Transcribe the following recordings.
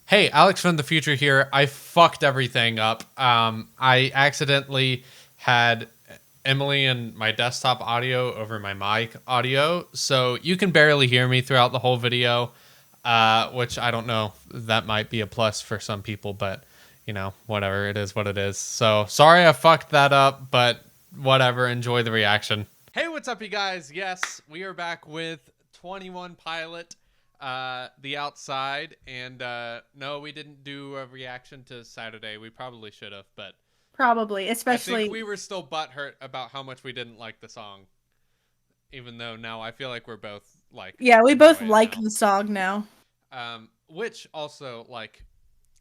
Hey, Alex from the future here. I fucked everything up. I accidentally had Emily and my desktop audio over my mic audio, so you can barely hear me throughout the whole video, which I don't know. That might be a plus for some people, but, you know, whatever. It is what it is. So, sorry I fucked that up, but whatever. Enjoy the reaction. Hey, what's up, you guys? Yes, we are back with 21 Pilot. The Outside, and no, we didn't do a reaction to Saturday. We probably should have, but especially I think we were still butthurt about how much we didn't like the song, even though now I feel like we're both like, yeah, we both enjoy it like now. the song now. Which also, like,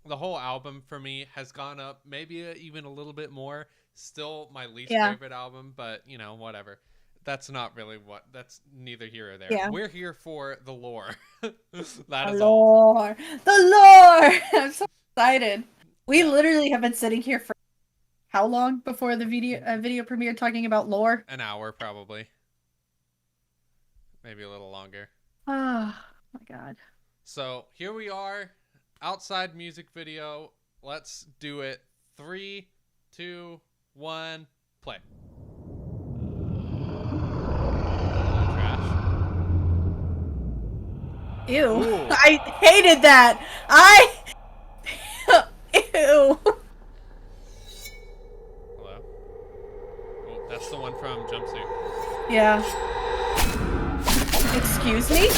the whole album for me has gone up maybe even a little bit more. Still my least Yeah, favorite album, but you know, whatever. That's not really that's neither here or there. yeah. We're here for the lore. That The is all. lore, the lore. I'm so excited. We Yeah. literally have been sitting here for how long before the video premiere talking about lore? An hour, probably. Maybe a little longer. Oh my god. So here we are. Outside music video. Let's do it. 3, 2, 1, play. Trash. Ew. Ooh. I hated that. Ew. Hello? Oh, that's the one from Jumpsuit. Yeah. Excuse me?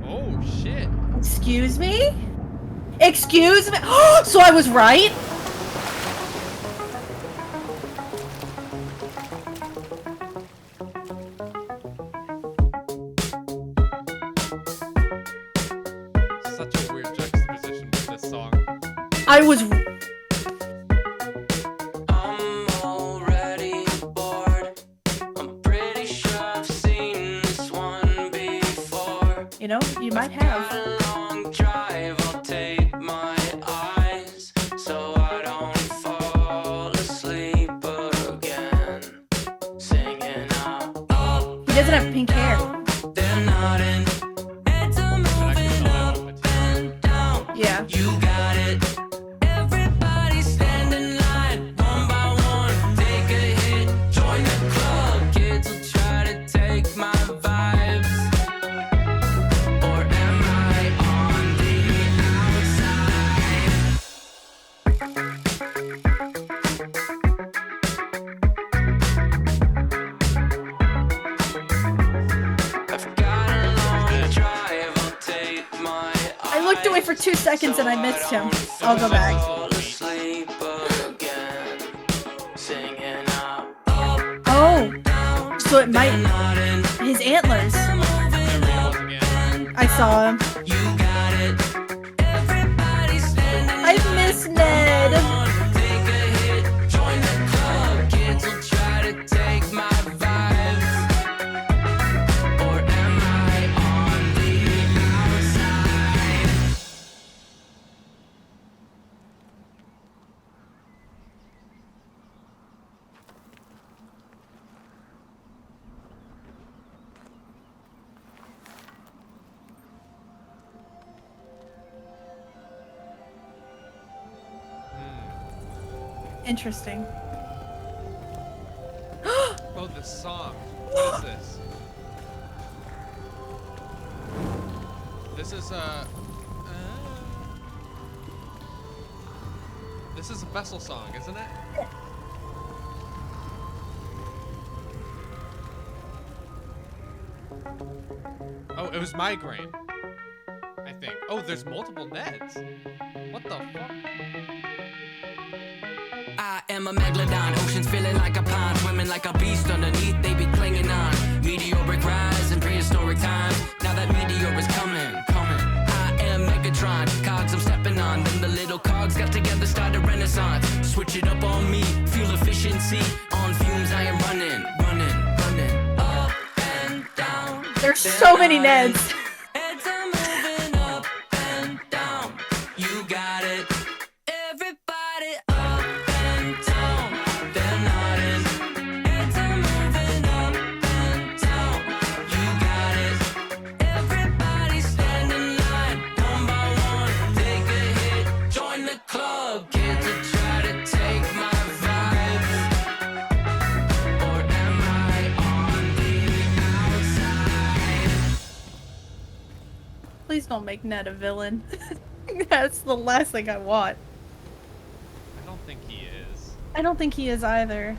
Oh, shit. Excuse me? Excuse me? So I was right? Such a weird juxtaposition with this song. I was. I'm already bored. I'm pretty sure I've seen this one before. You know, you might have. Got a long drive, I'll take my eyes so I don't fall asleep again. Singing out, oh, He doesn't have pink hair. they're nodding. It's a moving up and down. Yeah. You got it. Everybody stand in line, one by one. Take a hit, join the club. Kids will try to take my vibes. Or am I on the outside? I've got a long drive, I'll take my I looked away for 2 seconds and I missed him. I'll go back. fall asleep again. Singing out, Oh, so it might. nodding. His antlers. Again. I saw him. You got it. Everybody standing I miss Ned. take a hit, join the club. Kids will try to take my vibes. Or am I on the outside? Interesting. Oh, this song. What is this? This is this is a Vessel song, isn't it? Oh, it was Migraine, I think. Oh, there's multiple Neds. What the fuck? I am a megalodon, oceans feeling like a pond, swimming like a beast underneath, they be clinging on. Meteoric rise in prehistoric times, now that meteor is coming. I am Megatron, cogs I'm stepping on, then the little cogs got together, start a renaissance. Switch it up on me, fuel efficiency, on fumes I am running, up and down. There's so many Neds. Heads are moving up and down. You got it. Everybody up and down. They're nodding. Heads are moving up and down. You got it. Everybody Please don't make Ned a villain. That's the last thing I want. I don't think he is. I don't think he is either.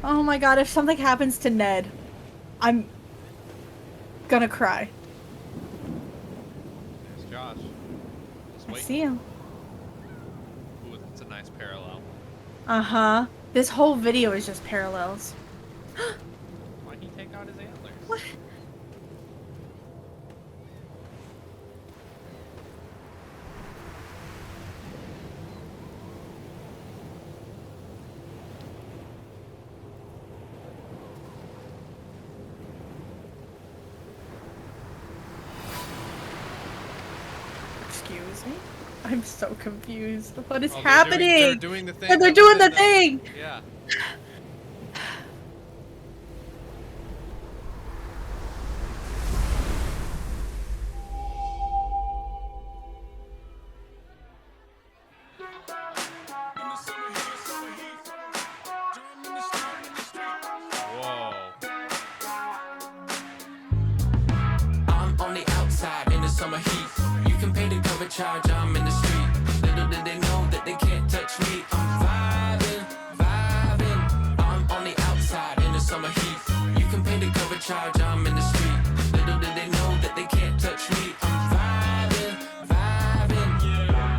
Oh my god, if something happens to Ned, I'm gonna cry. There's Josh. Just I wait. see him. Ooh, that's a nice parallel. Uh-huh. This whole video is just parallels. Why'd he take out his antlers? What? Excuse me? I'm so confused. What is Oh, happening? They're doing the thing. And they're that was doing the in thing! Yeah. Whoa. I'm on the outside in the summer heat. You can pay the cover charge, I'm in the street. Little did they know that they can't touch me. I'm vibing, vibing. I'm on the outside in the summer heat. You can pay the cover charge, I'm in the street. Little did they know that they can't touch me. I'm vibing, vibing. Yeah.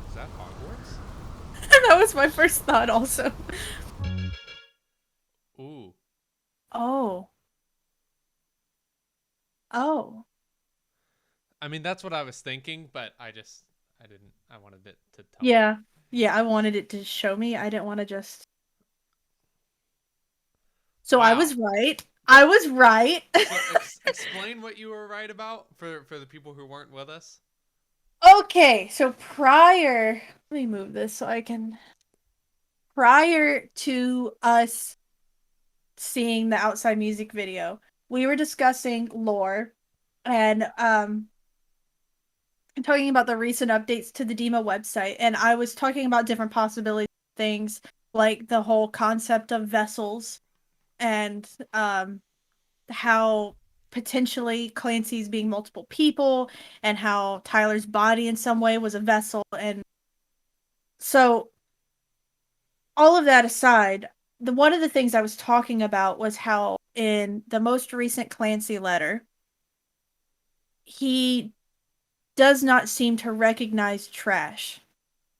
Is that Hogwarts? That was my first thought also. Ooh. Oh. Oh. I mean, that's what I was thinking, but I didn't. I wanted it to tell me. Yeah. Yeah, I wanted it to show me. I didn't want to just... So I Wow. was right. I was right. So explain what you were right about for the people who weren't with us. Okay, so prior... Let me move this so I can... Prior to us seeing the outside music video, we were discussing lore and talking about the recent updates to the Demo website, and I was talking about different possibilities, things like the whole concept of vessels and how potentially Clancy's being multiple people and how Tyler's body in some way was a vessel. And so all of that aside, one of the things I was talking about was how in the most recent Clancy letter, he does not seem to recognize trash.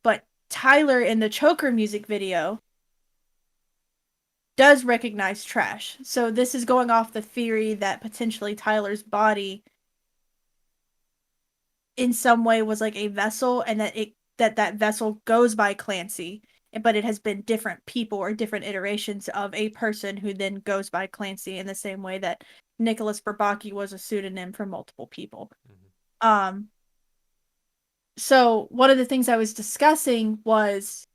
But Tyler in the Choker music video does recognize trash. So this is going off the theory that potentially Tyler's body in some way was like a vessel, and that vessel goes by Clancy, but it has been different people or different iterations of a person who then goes by Clancy in the same way that Nicholas Bourbaki was a pseudonym for multiple people. Mm-hmm. So one of the things I was discussing was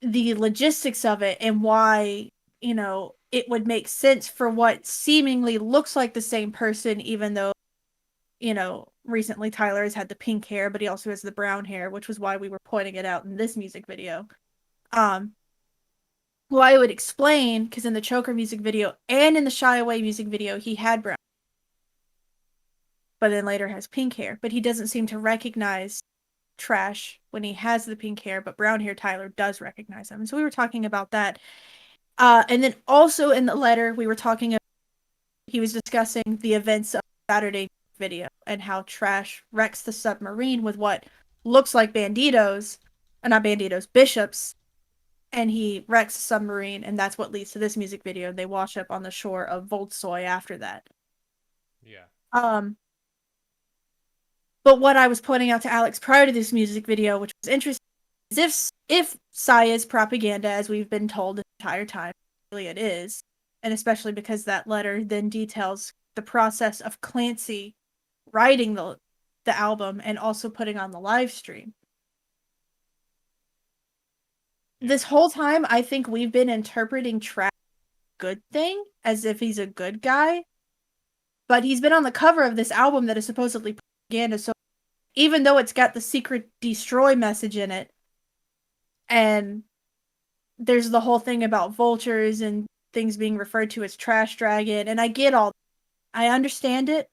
the logistics of it and why, it would make sense for what seemingly looks like the same person, even though, recently Tyler has had the pink hair, but he also has the brown hair, which was why we were pointing it out in this music video. Well, I would explain, because in the Choker music video and in the Shy Away music video, he had brown, but then later has pink hair, but he doesn't seem to recognize Trash when he has the pink hair, but brown hair Tyler does recognize him. And so we were talking about that. And then also in the letter, we were talking about, he was discussing the events of Saturday video and how Trash wrecks the submarine with what looks like banditos, not banditos, bishops, and he wrecks the submarine, and that's what leads to this music video. They wash up on the shore of Voltsoy after that. Yeah. Um, but what I was pointing out to Alex prior to this music video, which was interesting, is if Saya's propaganda, as we've been told the entire time, really it is, and especially because that letter then details the process of Clancy writing the album and also putting on the live stream. Yeah. This whole time, I think we've been interpreting Trash good thing as if he's a good guy, but he's been on the cover of this album that is supposedly propaganda. So even though it's got the secret destroy message in it, and there's the whole thing about vultures and things being referred to as trash dragon, and I get all, I understand it,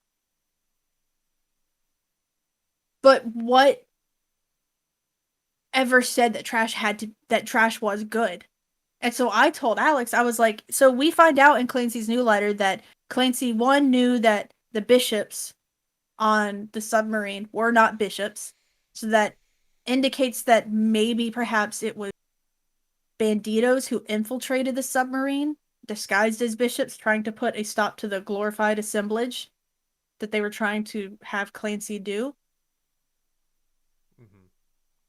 but what ever said that Trash was good? And so I told Alex, I was like, so we find out in Clancy's new letter that Clancy, one, knew that the bishops on the submarine were not bishops. So that indicates that maybe perhaps it was banditos who infiltrated the submarine, disguised as bishops, trying to put a stop to the glorified assemblage that they were trying to have Clancy do. Mm-hmm.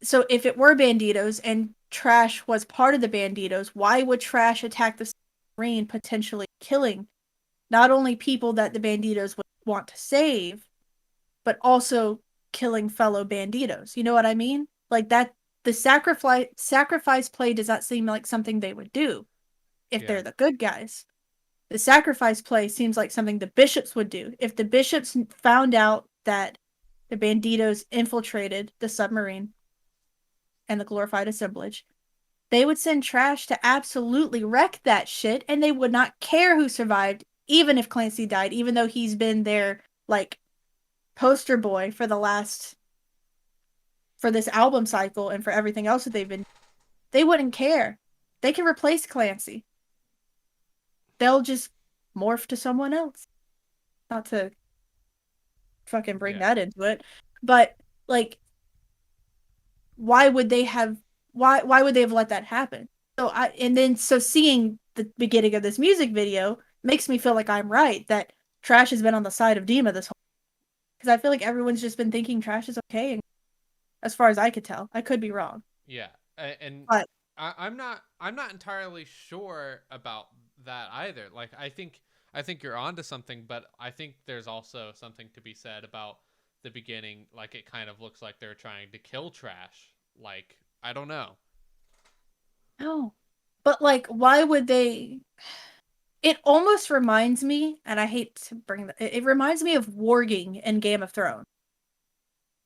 So if it were banditos and Trash was part of the banditos, why would Trash attack the submarine, potentially killing not only people that the banditos would want to save, but also killing fellow banditos? You know what I mean? Like that, the sacrifice play does not seem like something they would do if they're the good guys. The sacrifice play seems like something the bishops would do. If the bishops found out that the banditos infiltrated the submarine and the glorified assemblage, they would send Trash to absolutely wreck that shit, and they would not care who survived, even if Clancy died, even though he's been their, like, poster boy for this album cycle and for everything else that they've been. They wouldn't care. They can replace Clancy. They'll just morph to someone else. Not to fucking bring that into it, but, like, why would they have let that happen? So seeing the beginning of this music video makes me feel like I'm right, that Trash has been on the side of Dima this whole, because I feel like everyone's just been thinking Trash is okay, as far as I could tell. I could be wrong. Yeah, and But I'm not entirely sure about that either. Like I think you're onto something, but I think there's also something to be said about the beginning. Like it kind of looks like they're trying to kill Trash. Like I don't know. no. But like, why would they? It almost reminds me, and I hate to bring that, it reminds me of warging in Game of Thrones.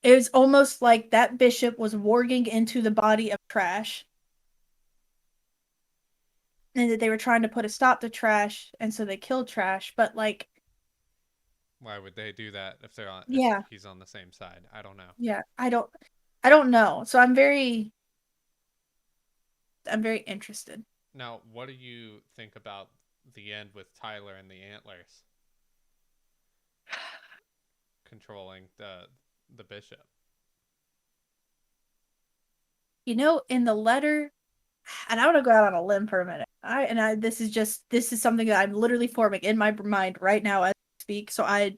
It was almost like that bishop was warging into the body of Trash, and that they were trying to put a stop to Trash, and so they killed Trash. But like, Why would they do that if they're on if yeah, he's on the same side? I don't know. yeah, I don't know. So I'm very interested. Now, what do you think about the end with Tyler and the antlers controlling the bishop? You know, in the letter, and I want to go out on a limb for a minute. This is something that I'm literally forming in my mind right now as I speak. So I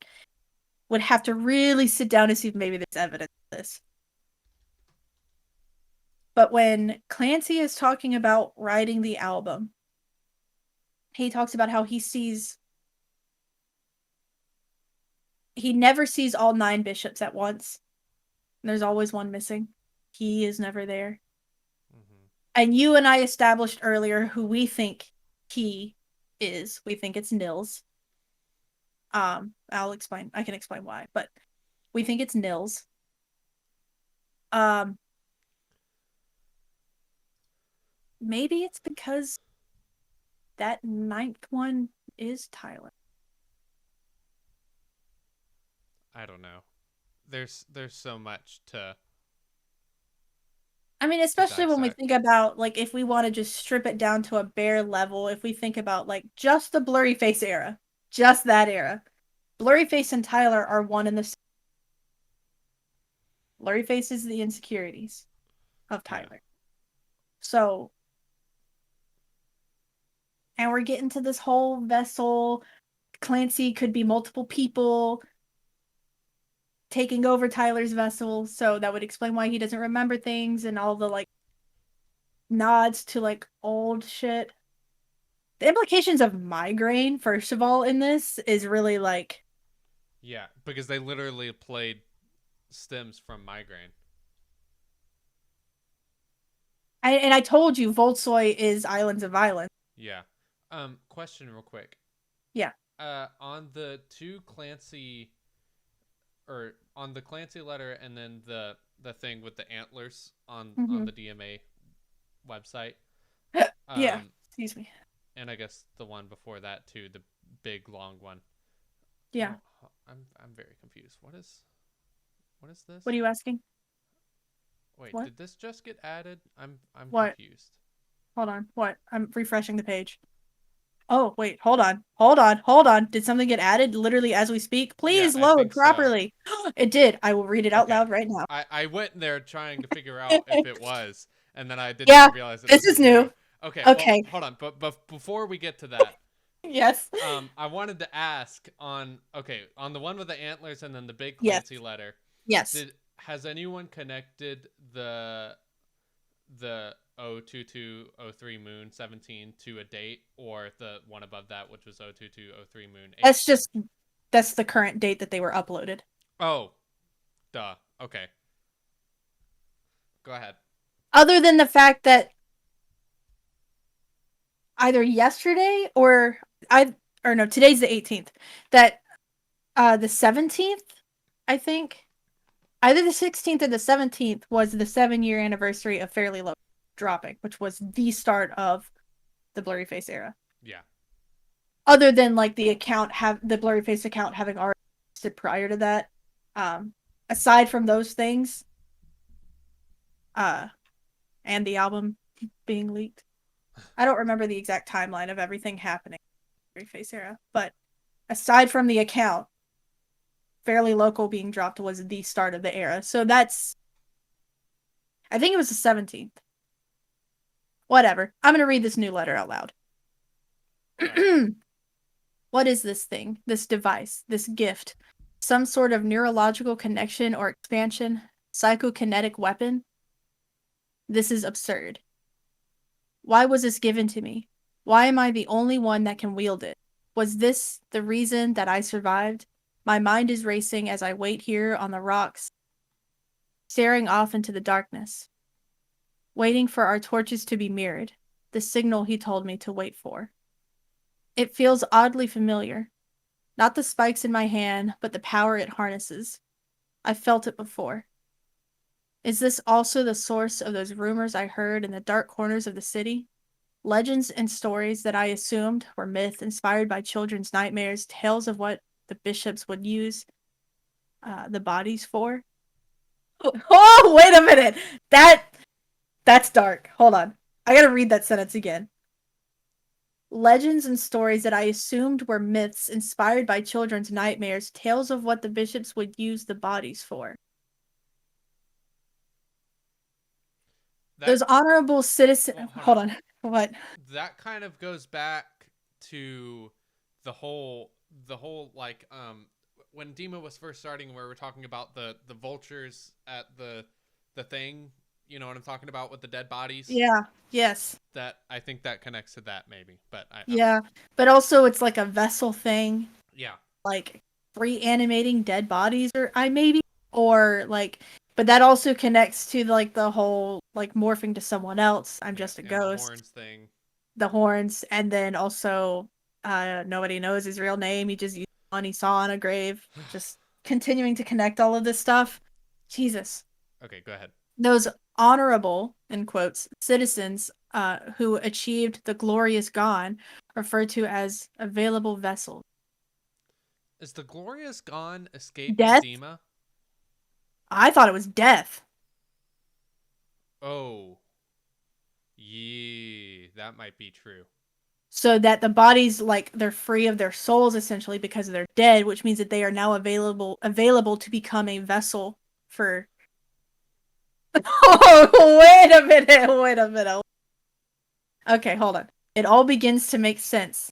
would have to really sit down and see if maybe there's evidence of this. But when Clancy is talking about writing the album, he talks about how he never sees all 9 bishops at once. There's always one missing. He is never there. Mm-hmm. And you and I established earlier who we think he is. We think it's Nils. I'll explain. I can explain why, but we think it's Nils. Maybe it's because that 9th one is Tyler. I don't know. There's so much to I mean, especially when we dissect. think about like if we want to just strip it down to a bare level, if we think about like just the blurry face era, just that era. Blurry face and Tyler are one and the same. Blurry face is the insecurities of Yeah. Tyler. So, and we're getting to this whole vessel. Clancy could be multiple people taking over Tyler's vessel, so that would explain why he doesn't remember things and all the like nods to like old shit. The implications of migraine, first of all, in this is really like Yeah, because they literally played stems from migraine. I told you Voltsoy is Islands of Violence. Yeah. Question real quick. Yeah. On the two Clancy, or on the Clancy letter, and then the thing with the antlers on the DMA website. Yeah. Excuse me. And I guess the one before that too, the big long one. Yeah. Oh, I'm very confused. What is this? What are you asking? Wait, What? did this just get added? I'm What? confused. Hold on. What? I'm refreshing the page. Oh, wait. Hold on. Hold on. Hold on. Did something get added literally as we speak? Yeah, Please I load think so. properly. It did. I will read it out Okay. loud right now. I went there trying to figure out if it was, and then I didn't Yeah, realize that this this is was new. new. Okay, well, Okay. hold on. But before we get to that, Yes. I wanted to ask on the one with the antlers and then the big Yes. Clancy letter. Yes. Has anyone connected the 02203 moon 17 to a date, or the one above that, which was 02203 moon 18? That's the current date that they were uploaded. Oh, duh. Okay. Go ahead. Other than the fact that either yesterday or today's the 18th. That the 17th, I think. Either the 16th or the 17th was the 7-year anniversary of Fairly Low dropping, which was the start of the Blurry Face era. Yeah. Other than like the Blurry Face account having already existed prior to that. Aside from those things, and the album being leaked. I don't remember the exact timeline of everything happening in the Blurry Face era, but aside from the account, Fairly Local being dropped was the start of the era. So that's, I think it was the 17th. Whatever. I'm going to read this new letter out loud. Right. What is this thing? This device? This gift? Some sort of neurological connection or expansion? Psychokinetic weapon? This is absurd. Why was this given to me? Why am I the only one that can wield it? Was this the reason that I survived? My mind is racing as I wait here on the rocks, staring off into the darkness, waiting for our torches to be mirrored, the signal he told me to wait for. It feels oddly familiar. Not the spikes in my hand, but the power it harnesses. I've felt it before. Is this also the source of those rumors I heard in the dark corners of the city? Legends and stories that I assumed were myth inspired by children's nightmares, tales of what the bishops would use the bodies for. Oh, wait a minute. That's dark. Hold on. I gotta read that sentence again. Legends and stories that I assumed were myths inspired by children's nightmares, tales of what the bishops would use the bodies for. Those honorable citizens. Well, hold on. What? That kind of goes back to the whole like when Dima was first starting, where we're talking about the vultures at the thing. You know what I'm talking about with the dead bodies? Yeah. Yes. That, I think that connects to that maybe, but but also it's like a vessel thing. Yeah. Like reanimating dead bodies, or like, but that also connects to like the whole like morphing to someone else. I'm just a ghost. The horns thing. The horns, and then also nobody knows his real name. He just used one he saw on a grave. Just continuing to connect all of this stuff. Jesus. Okay, go ahead. Those honorable, in quotes, citizens who achieved the glorious gone, referred to as available vessels. Is the glorious gone escaping Death? Dima? I thought it was death. Oh, yeah, that might be true. So that the bodies, like, they're free of their souls essentially because they're dead, which means that they are now available to become a vessel for. Oh, wait a minute. Okay, hold on. It all begins to make sense.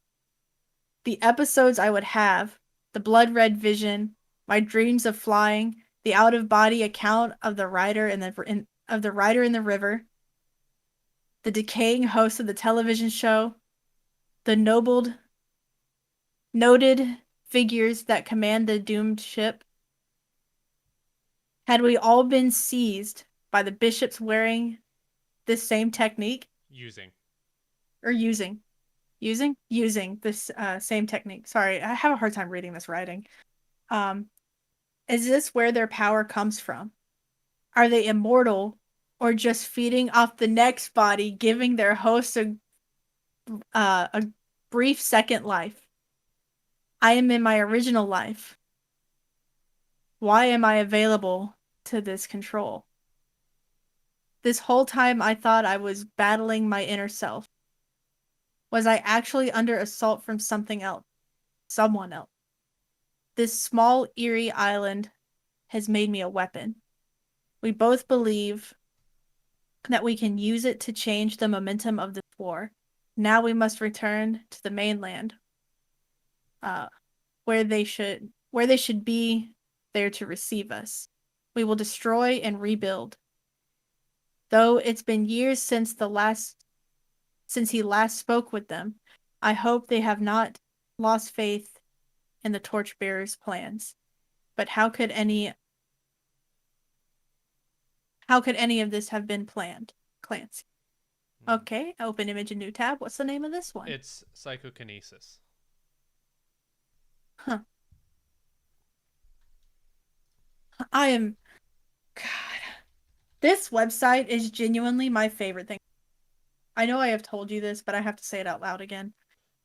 The episodes I would have, the blood red vision, my dreams of flying, the out of body account of the rider of the rider in the river, the decaying host of the television show, the noted figures that command the doomed ship. Had we all been seized by the bishops wearing this same technique Using. or using this same technique. Sorry, I have a hard time reading this writing. Um, is this where their power comes from? Are they immortal or just feeding off the next body, giving their host a brief second life? I am in my original life. Why am I available to this control? This whole time I thought I was battling my inner self. Was I actually under assault from something else? Someone else? This small, eerie island has made me a weapon. We both believe that we can use it to change the momentum of this war. Now we must return to the mainland, uh, where they should be there to receive us. We will destroy and rebuild. Though it's been years since he last spoke with them, I hope they have not lost faith in the Torchbearer's plans. But how could any of this have been planned? Clancy. Okay, open image and new tab. What's the name of this one? It's psychokinesis. Huh. I am. God. This website is genuinely my favorite thing. I know I have told you this, but I have to say it out loud again.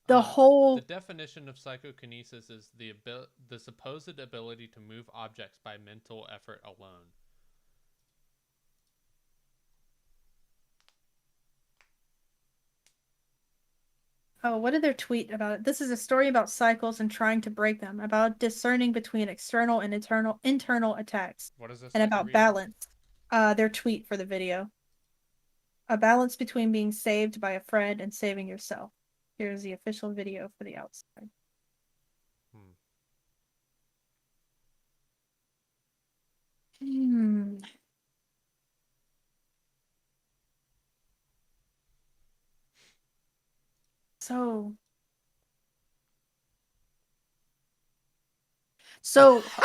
The definition of psychokinesis is the supposed ability to move objects by mental effort alone. Oh, what did their tweet about it? This is a story about cycles and trying to break them, about discerning between external and internal attacks, What is this and that you're about reading? balance. Their tweet for the video. A balance between being saved by a friend and saving yourself. Here's the official video for the outside. Hmm.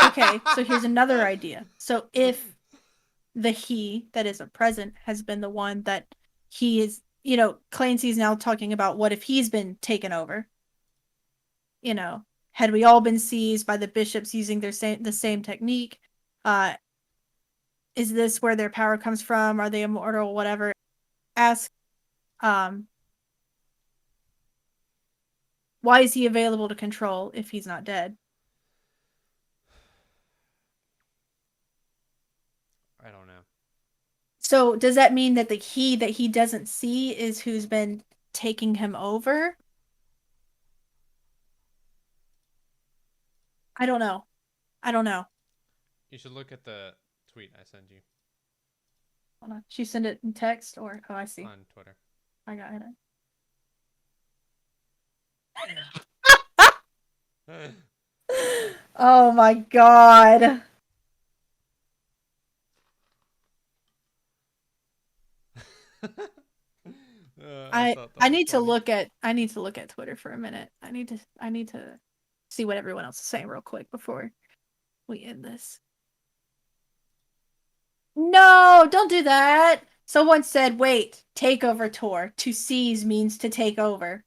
Okay, so here's another idea. So if the he that is a present has been the one that he is, Clancy's now talking about what if he's been taken over? Had we all been seized by the bishops using the same technique? Is this where their power comes from? Are they immortal? Whatever. Ask, why is he available to control if he's not dead? I don't know. So does that mean that the he that he doesn't see is who's been taking him over? I don't know. You should look at the tweet I sent you Hold on. She send it in text or I see. on Twitter. I got it. Oh my god. I need to look at Twitter for a minute. I need to see what everyone else is saying real quick before we end this. No, don't do that. Someone said, "Wait, takeover tour. To seize means to take over."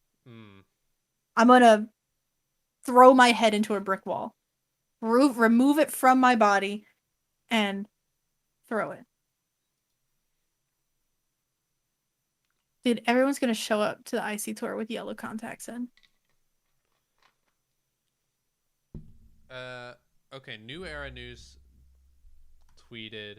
I'm gonna throw my head into a brick wall, remove it from my body, and throw it. Dude, everyone's gonna show up to the IC tour with yellow contacts in. Okay, New Era News tweeted,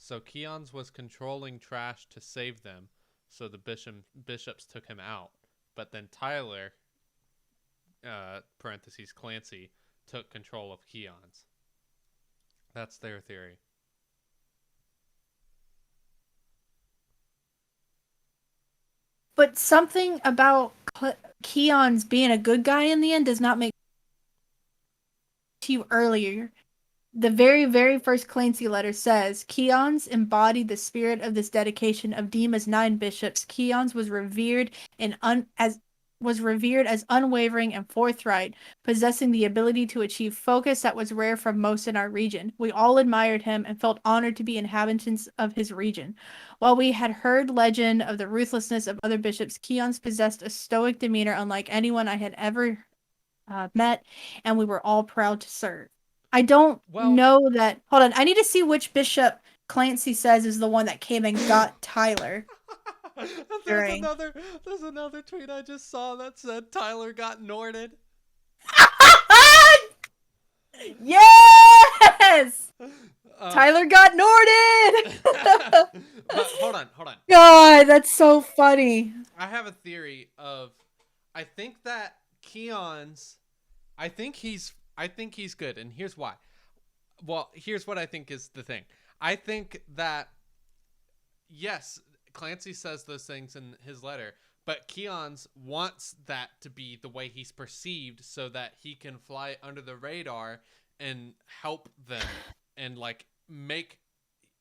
So Keon's was controlling trash to save them, so the bishops took him out. But then Tyler, parentheses Clancy, took control of Keon's. That's their theory. But something about Keon's being a good guy in the end does not make to you earlier. The very, very first Clancy letter says, Keon's embodied the spirit of this dedication of Dima's 9 bishops. Keon's was revered as unwavering and forthright, possessing the ability to achieve focus that was rare for most in our region. We all admired him and felt honored to be inhabitants of his region. While we had heard legend of the ruthlessness of other bishops, Keon's possessed a stoic demeanor unlike anyone I had ever met, and we were all proud to serve. I don't know that. Hold on. I need to see which bishop Clancy says is the one that came and got Tyler. There's another tweet I just saw that said Tyler got Norted. Yes! Tyler got Norted! But hold on. God, that's so funny. I have a theory of, I think that Keon's, I think he's good, and here's why. Well, here's what I think is the thing. I think that, yes, Clancy says those things in his letter, but Keon's wants that to be the way he's perceived so that he can fly under the radar and help them and like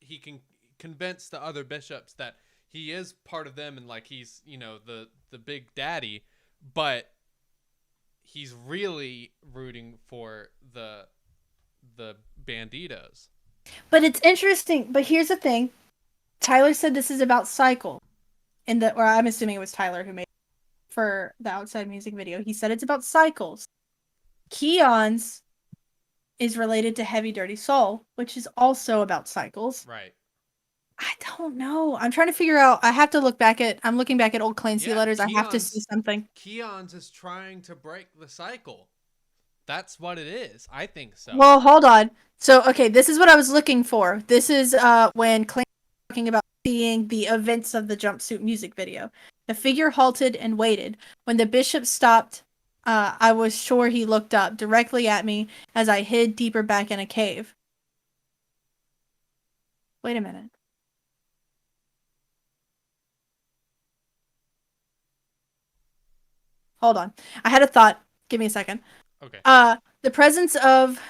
he can convince the other bishops that he is part of them and like he's, the big daddy, but he's really rooting for the banditos. But it's interesting. But here's the thing. Tyler said this is about cycle. Or I'm assuming it was Tyler who made it for the outside music video. He said it's about cycles. Keon's is related to Heavy Dirty Soul, which is also about cycles. Right. I don't know. I'm trying to figure out. I'm looking back at old Clancy letters. I have to see something. Keon's is trying to break the cycle. That's what it is. I think so. Well, hold on. So, okay, this is what I was looking for. This is when Clancy was talking about seeing the events of the jumpsuit music video. The figure halted and waited. When the bishop stopped, I was sure he looked up directly at me as I hid deeper back in a cave. Wait a minute. Hold on. I had a thought. Give me a second. Okay. The presence of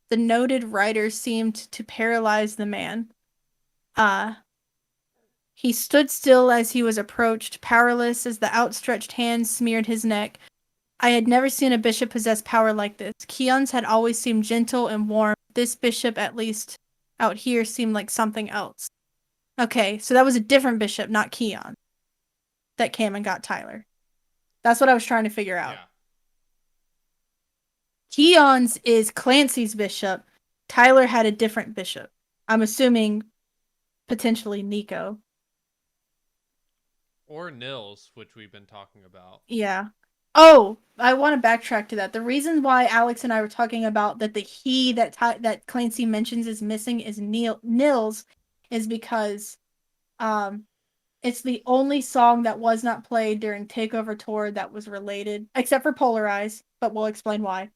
the noted writer seemed to paralyze the man. He stood still as he was approached, powerless as the outstretched hand smeared his neck. I had never seen a bishop possess power like this. Keon's had always seemed gentle and warm. This bishop, at least out here, seemed like something else. Okay, so that was a different bishop, not Keon, that came and got Tyler. That's what I was trying to figure out. Yeah. Keon's is Clancy's bishop. Tyler had a different bishop. I'm assuming potentially Nico. Or Nils, which we've been talking about. Yeah. Oh, I want to backtrack to that. The reason why Alex and I were talking about that the he that Clancy mentions is missing is Nils is because it's the only song that was not played during Takeover Tour that was related, except for Polarize, but we'll explain why.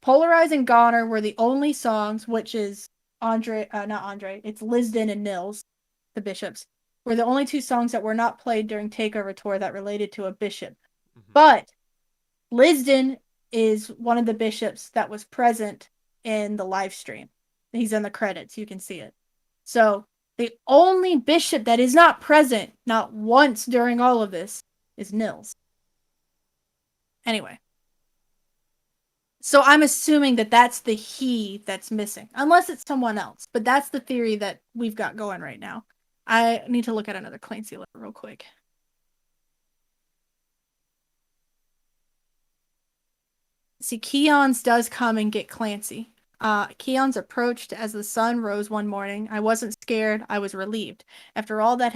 Polarize and Goner were the only songs, which is it's Lisden and Nils, the bishops, were the only 2 songs that were not played during Takeover Tour that related to a bishop. Mm-hmm. But Lisden is one of the bishops that was present in the live stream. He's in the credits. You can see it. So the only bishop that is not present, not once during all of this, is Nils. Anyway. So I'm assuming that that's the he that's missing. Unless it's someone else. But that's the theory that we've got going right now. I need to look at another Clancy letter real quick. See, Keon's does come and get Clancy. Keon's approached as the sun rose one morning. I wasn't scared. I was relieved. After all that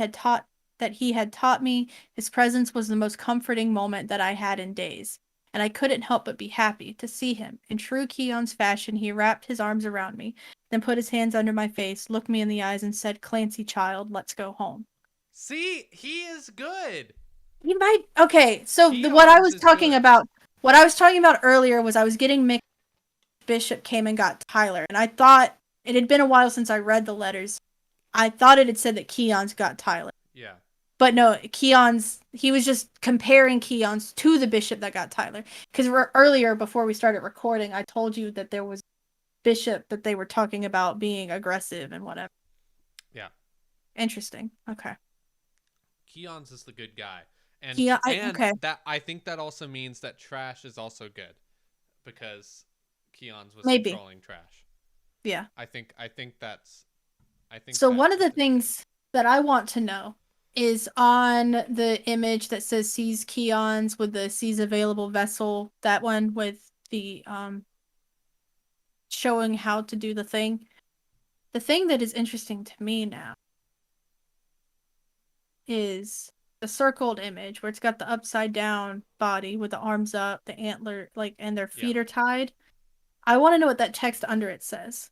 he had taught me, his presence was the most comforting moment that I had in days. and I couldn't help but be happy to see him. In true Keon's fashion, he wrapped his arms around me, then put his hands under my face, looked me in the eyes, and said, "Clancy, child, let's go home." See, he is good. You might. Okay, so Keon's is good. what I was talking about earlier was I was getting mixed. Bishop came and got Tyler, and I thought it had been a while since I read the letters. I thought it had said that Keon's got Tyler. Yeah. But no, he was just comparing Keon's to the Bishop that got Tyler. Because earlier, before we started recording, I told you that there was Bishop that they were talking about being aggressive and whatever. Yeah. Interesting. Okay. Keon's is the good guy. And Okay. that I think that also means that Trash is also good. Because Keon's was Maybe. controlling Trash. Yeah. I think that's so one of the things that I want to know is on the image that says "Seize Keon's" with the "Seize Available Vessel," that one with the showing how to do the thing. The thing that is interesting to me now is the circled image where it's got the upside down body with the arms up, the antler, like, and their feet are tied. I want to know what that text under it says.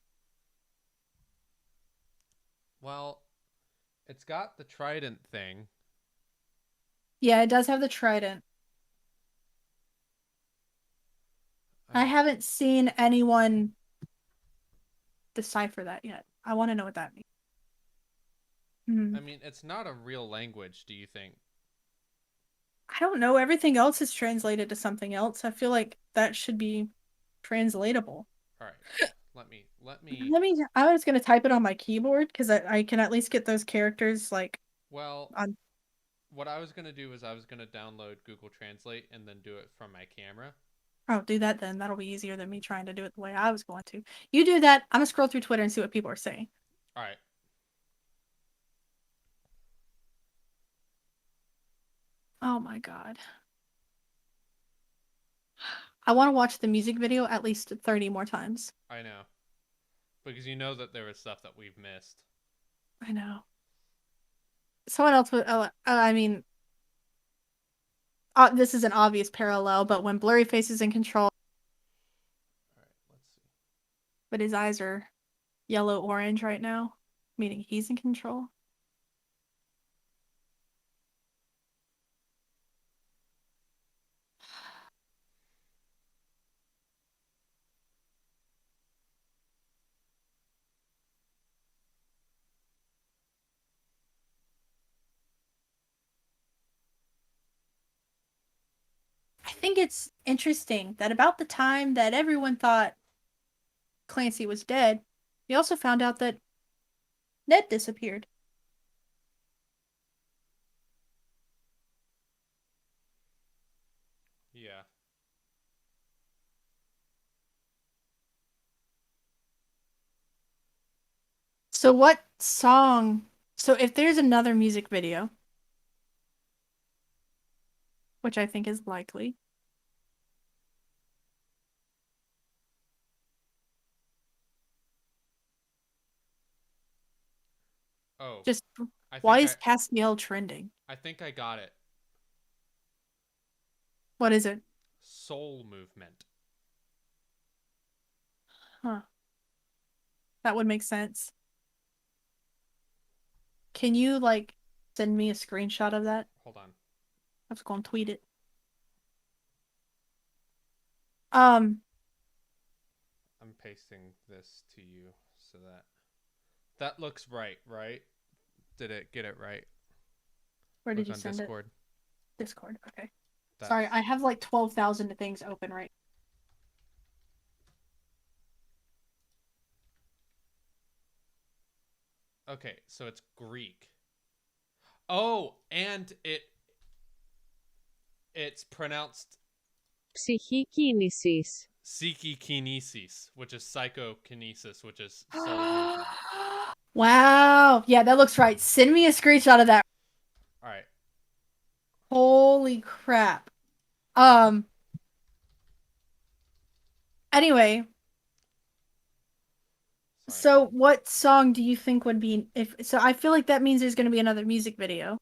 Well, it's got the trident thing. Yeah, it does have the trident. I haven't seen anyone decipher that yet. I want to know what that means. I mean, it's not a real language, do you think? I don't know. Everything else is translated to something else. I feel like that should be translatable. All right. Let me. I was gonna type it on my keyboard because I can at least get those characters like. Well, on. What I was gonna do is I was gonna download Google Translate and then do it from my camera. Oh, do that then. That'll be easier than me trying to do it the way I was going to. You do that. I'm gonna scroll through Twitter and see what people are saying. All right. Oh my god. I want to watch the music video at least 30 more times. I know. Because you know that there was stuff that we've missed. I know. Someone else would. I mean, this is an obvious parallel, but when Blurryface is in control. All right, let's see. But his eyes are yellow-orange right now, meaning he's in control. I think it's interesting that about the time that everyone thought Clancy was dead, we also found out that Ned disappeared. Yeah. So what song? So if there's another music video, which I think is likely. Oh. Just why is Castiel trending? I think I got it. What is it? Soul Movement. Huh. That would make sense. Can you like send me a screenshot of that? Hold on. I was going to tweet it. I'm pasting this to you so that looks right? Did it get it right? Where did you send Discord. it? Discord. Okay. Sorry, I have like 12,000 things open right. Okay, so it's Greek. Oh, and it's pronounced psychikinesis. Psychikinesis, which is psychokinesis, which is soul movement. Wow. Yeah, that looks right. Send me a screenshot of that. All right. Holy crap. Anyway. Sorry. So what song do you think would be I feel like that means there's going to be another music video.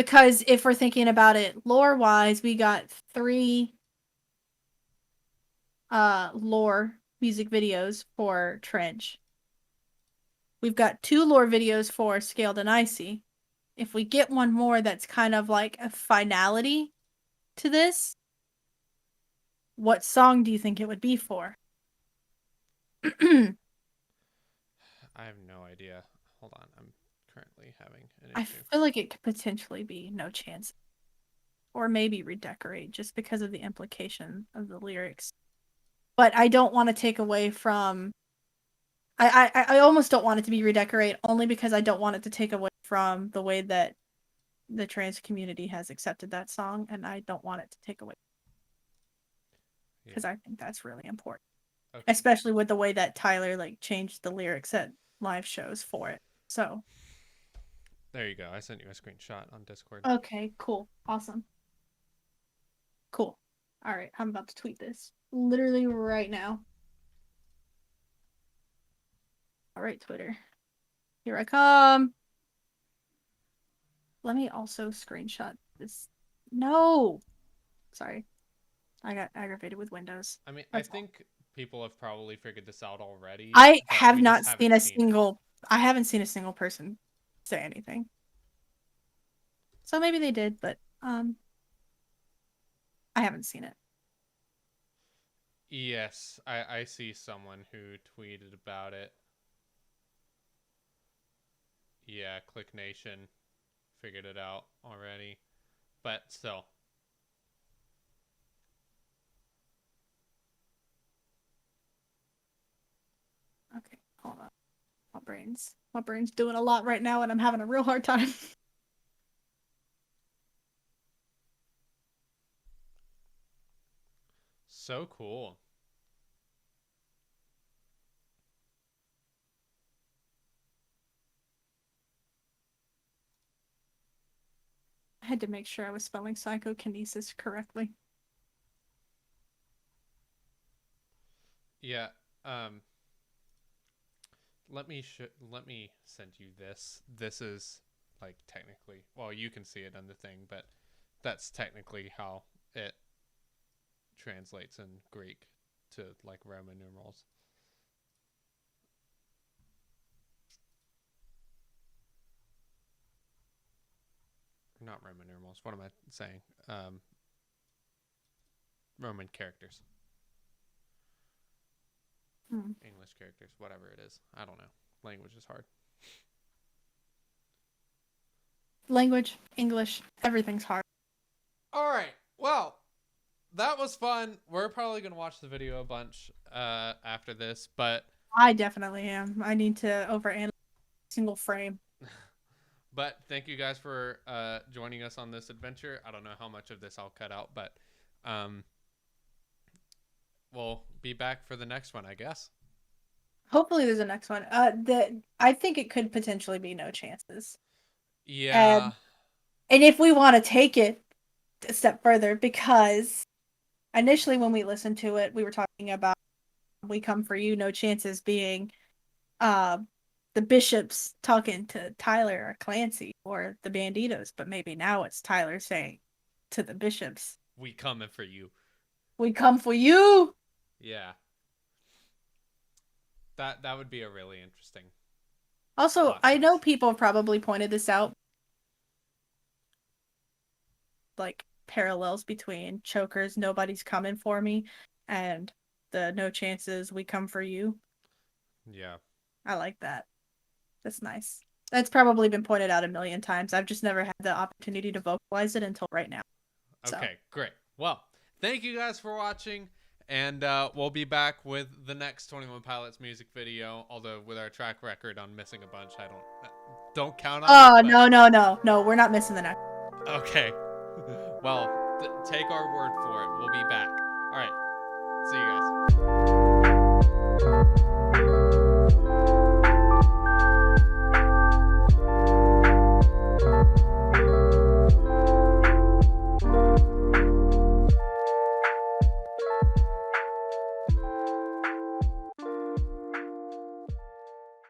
Because if we're thinking about it lore-wise, we got 3 lore music videos for Trench. We've got 2 lore videos for Scaled and Icy. If we get one more that's kind of like a finality to this, what song do you think it would be for? I have no idea. Hold on, I'm currently having an I issue. feel like it could potentially be No Chance. Or maybe Redecorate, just because of the implication of the lyrics. But I don't want to take away from... I almost don't want it to be Redecorate, only because I don't want it to take away from the way that the trans community has accepted that song, and I don't want it to take away. Because I think that's really important. Okay. Especially with the way that Tyler like changed the lyrics at live shows for it. So there you go. I sent you a screenshot on Discord. okay, cool. Awesome. Cool. All right, I'm about to tweet this literally right now. All right, Twitter. Here I come. Let me also screenshot this. No. Sorry. I got aggravated with Windows. I mean, That's I think people have probably figured this out already. I but have we not just seen haven't a single I haven't seen a single person say anything. So maybe they did, but I haven't seen it. Yes, I see someone who tweeted about it. Yeah, Click Nation figured it out already. But still. Okay, hold on. My brain's doing a lot right now and I'm having a real hard time. So cool. I had to make sure I was spelling psychokinesis correctly. Yeah, let me send you this. This is like technically, well, you can see it on the thing, but that's technically how it translates in Greek to like Roman numerals. Not Roman numerals. What am I saying? Roman characters. English characters, whatever it is. I don't know. Language is hard. Language, English, everything's hard. All right. Well, that was fun. We're probably going to watch the video a bunch after this, but I definitely am. I need to overanalyze a single frame. But thank you guys for joining us on this adventure. I don't know how much of this I'll cut out, but we'll be back for the next one, I guess. Hopefully there's a next one. I think it could potentially be No Chances. Yeah. And if we want to take it a step further, because initially when we listened to it, we were talking about We Come For You, No Chances being the bishops talking to Tyler or Clancy or the Banditos, but maybe now it's Tyler saying to the bishops, We coming for you. We come for you. Yeah. That would be a really interesting. Also, I know people have probably pointed this out, like parallels between Choker's Nobody's Coming For Me and the No Chances We Come For You. Yeah. I like that. That's nice. That's probably been pointed out a million times. I've just never had the opportunity to vocalize it until right now. Okay, great. Well, thank you guys for watching, and we'll be back with the next 21 Pilots music video, although with our track record on missing a bunch, I don't count on it. Oh, no, we're not missing the next. Okay. Well, take our word for it. We'll be back. All right. See you guys.